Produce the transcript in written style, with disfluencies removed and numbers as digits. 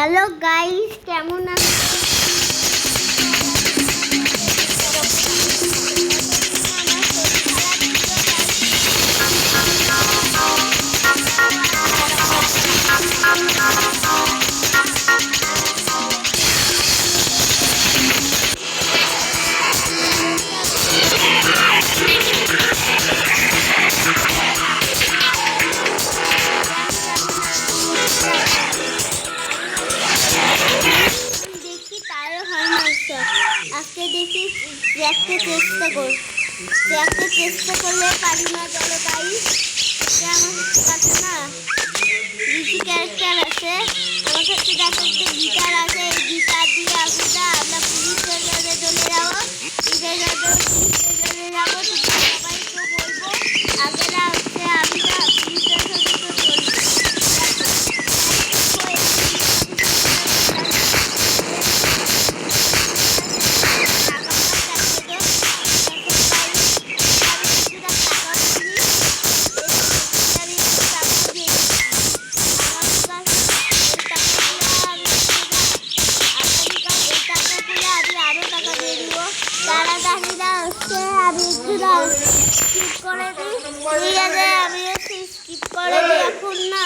Hello guys, কেমন আছেন? আজকে দেখি দেখতে চেষ্টা করলে পারি না। চলো গাইস, আমার কাছে না বেশি ক্যারেক্টার আছে, আমার কাছে দেখো একটা গিটার আছে। এই গিটার দিয়ে আমরা পুলিশের কাছে চলে যাবো। পুলিশের কাছে চলে যাবো, সবাইকে বলবো আগেরা হচ্ছে আমি না পুলিশের সাথে তো চলবো। আমি স্কিপ করে দিই, ঠিক আছে? আমি স্কিপ করে দিই এখন না।